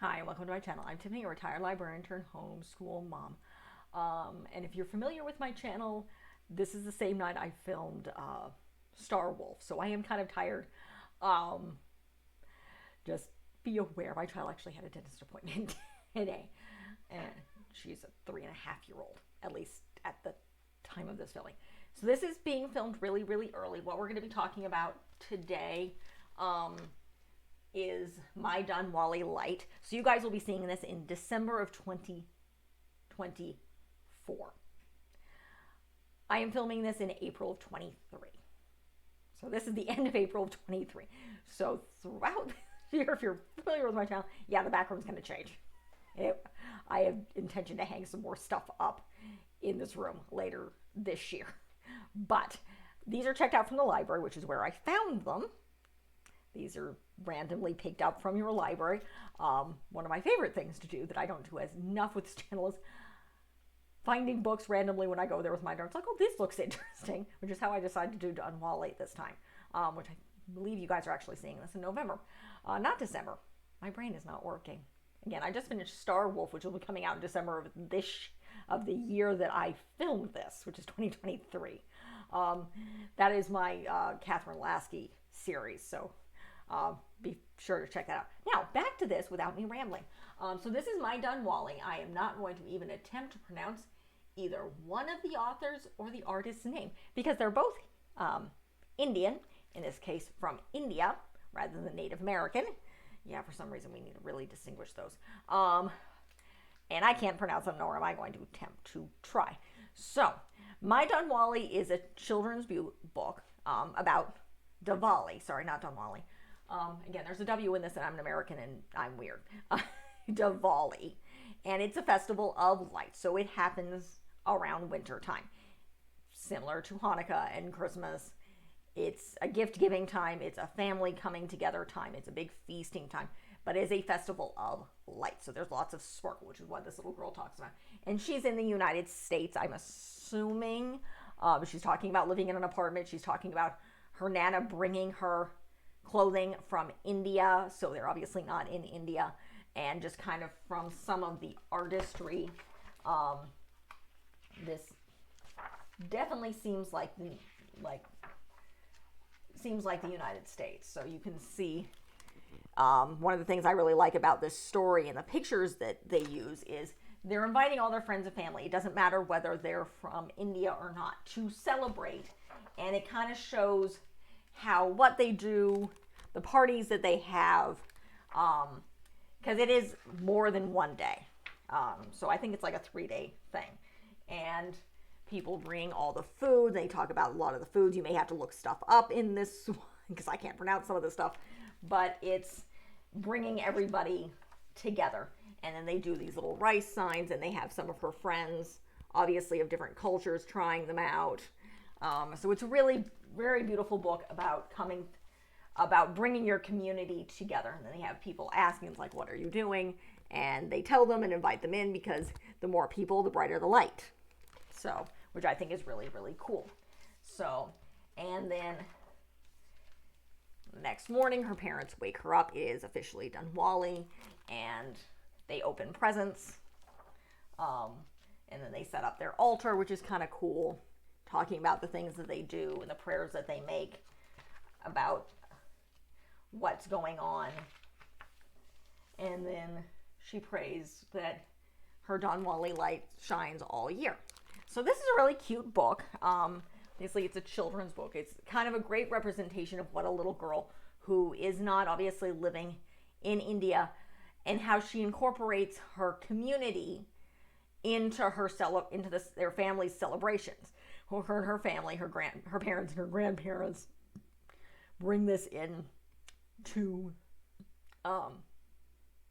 Hi, welcome to my channel. I'm Tiffany, a retired librarian turned homeschool mom. And if you're familiar with my channel, this is the same night I filmed Star Wolf, so I am kind of tired. Um, just be aware, my child actually had a dentist appointment today, and she's a 3.5-year-old, at least at the time of this filming. So this is being filmed really, really early. What we're going to be talking about today is My Diwali Light. So you guys will be seeing this in December of 2024. I am filming this in April of 23. So this is the end of April of 23. So throughout this year, if you're familiar with my channel, yeah, the background's going to change. I have intention to hang some more stuff up in this room later this year. But these are checked out from the library, which is where I found them. These are randomly picked up from your library. One of my favorite things to do that I don't do as enough with this channel is finding books randomly when I go there with my daughter. It's like, oh, this looks interesting, which is how I decided to do Diwali this time, which I believe you guys are actually seeing this in November, not December. My brain is not working. Again, I just finished Star Wolf, which will be coming out in December of the year that I filmed this, which is 2023. That is my Catherine Lasky series, so be sure to check that out. Now, back to this without me rambling. So this is My Diwali. I am not going to even attempt to pronounce either one of the authors or the artist's name because they're both Indian, in this case from India, rather than Native American. Yeah, for some reason we need to really distinguish those. And I can't pronounce them, nor am I going to attempt to try. So, My Diwali is a children's book about Diwali. Sorry, not Diwali. Again, there's a W in this, and I'm an American, and I'm weird. Diwali. And it's a festival of lights, so it happens around winter time. Similar to Hanukkah and Christmas. It's a gift-giving time. It's a family coming together time. It's a big feasting time. But it's a festival of lights. So there's lots of sparkle, which is what this little girl talks about. And she's in the United States, I'm assuming. She's talking about living in an apartment. She's talking about her Nana bringing her clothing from India. So they're obviously not in India. And just kind of from some of the artistry, this definitely seems like the United States. So you can see one of the things I really like about this story and the pictures that they use is they're inviting all their friends and family. It doesn't matter whether they're from India or not to celebrate. And it kind of shows what they do, the parties that they have, because it is more than one day. So I think it's like a 3-day thing. And people bring all the food. They talk about a lot of the foods. You may have to look stuff up in this because I can't pronounce some of this stuff. But it's bringing everybody together. And then they do these little rice signs, and they have some of her friends, obviously of different cultures, trying them out. So it's a really very beautiful book about bringing your community together. And then they have people asking, like, what are you doing? And they tell them and invite them in because the more people, the brighter the light. So, which I think is really, really cool. So, and then the next morning, her parents wake her up. It is officially Diwali, and they open presents. And then they set up their altar, which is kind of cool, talking about the things that they do and the prayers that they make about what's going on. And then she prays that her Diwali light shines all year. So this is a really cute book. Obviously, it's a children's book. It's kind of a great representation of what a little girl who is not obviously living in India and how she incorporates her community into their family's celebrations. Her and her family, her parents and her grandparents bring this in to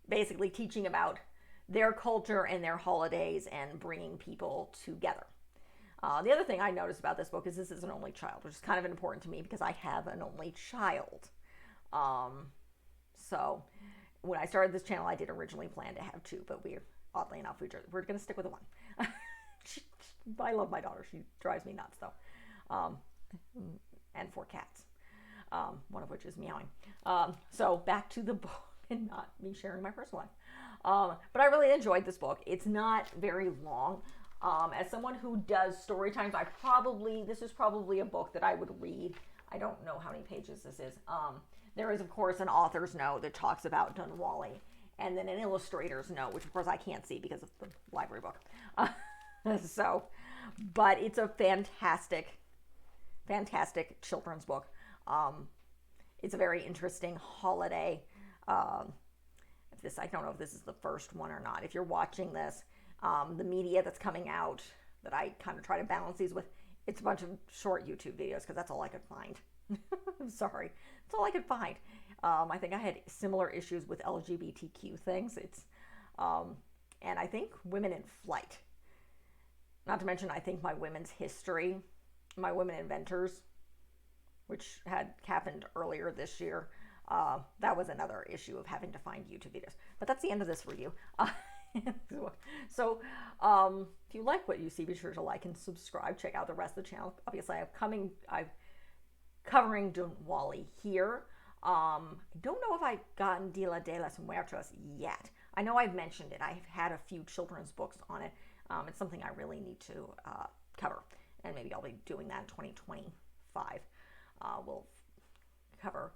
basically teaching about their culture and their holidays and bringing people together. The other thing I noticed about this book is this is an only child, which is kind of important to me because I have an only child. So when I started this channel, I did originally plan to have 2, but oddly enough, we're going to stick with the 1. I love my daughter. She drives me nuts, though. And 4 cats, one of which is meowing. So back to the book. and not me sharing my personal life. But I really enjoyed this book. It's not very long. As someone who does story times, this is probably a book that I would read. I don't know how many pages this is. There is, of course, an author's note that talks about Dunwally, and then an illustrator's note, which of course I can't see because of the library book. But it's a fantastic children's book. It's a very interesting holiday. I don't know if this is the first one or not. If you're watching this, the media that's coming out that I kind of try to balance these with, it's a bunch of short YouTube videos because that's all I could find. I'm sorry. That's all I could find. I think I had similar issues with LGBTQ things. And I think women in flight. Not to mention, I think my women's history, my women inventors, which had happened earlier this year, that was another issue of having to find YouTube videos. But that's the end of this review. So if you like what you see, be sure to like and subscribe. Check out the rest of the channel. Obviously, I'm covering Dunwally here. I don't know if I've gotten Dia de los Muertos yet. I know I've mentioned it. I've had a few children's books on it. It's something I really need to cover, and maybe I'll be doing that in 2025. We'll cover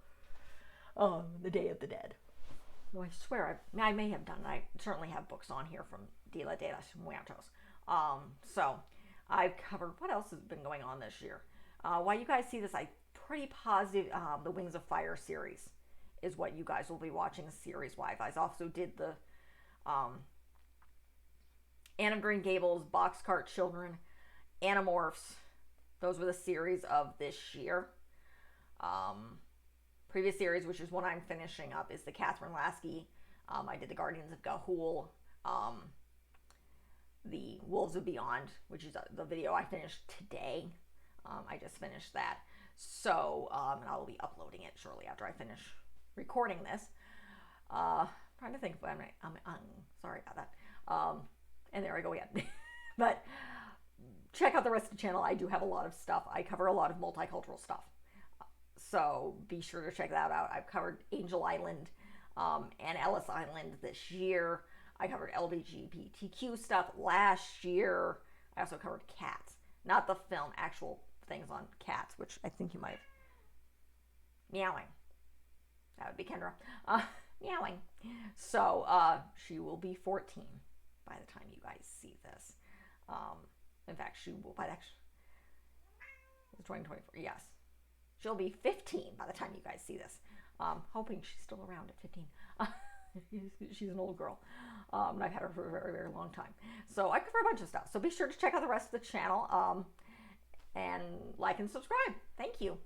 the Day of the Dead. Though I swear I may have done it. I certainly have books on here from Dia de los Muertos. So I've covered, what else has been going on this year? While you guys see this, I'm pretty positive the Wings of Fire series is what you guys will be watching series-wise. I also did the Anne of Green Gables, Boxcar Children, Animorphs. Those were the series of this year. Previous series, which is one I'm finishing up, is the Catherine Lasky. I did the Guardians of Ga'Hoole, the Wolves of Beyond, which is the video I finished today. I just finished that. So, and I will be uploading it shortly after I finish recording this. Trying to think if I'm sorry about that. And there I go again. But check out the rest of the channel. I do have a lot of stuff. I cover a lot of multicultural stuff. So be sure to check that out. I've covered Angel Island and Ellis Island this year. I covered LGBTQ stuff last year. I also covered cats. Not the film, actual things on cats, which I think you might have. Meowing. That would be Kendra. Meowing. So she will be 14 by the time you guys see this. In fact, she will, by that, it's 2024, yes. She'll be 15 by the time you guys see this. Hoping she's still around at 15. She's an old girl. And I've had her for a very, very long time. So I cover a bunch of stuff. So be sure to check out the rest of the channel and like and subscribe. Thank you.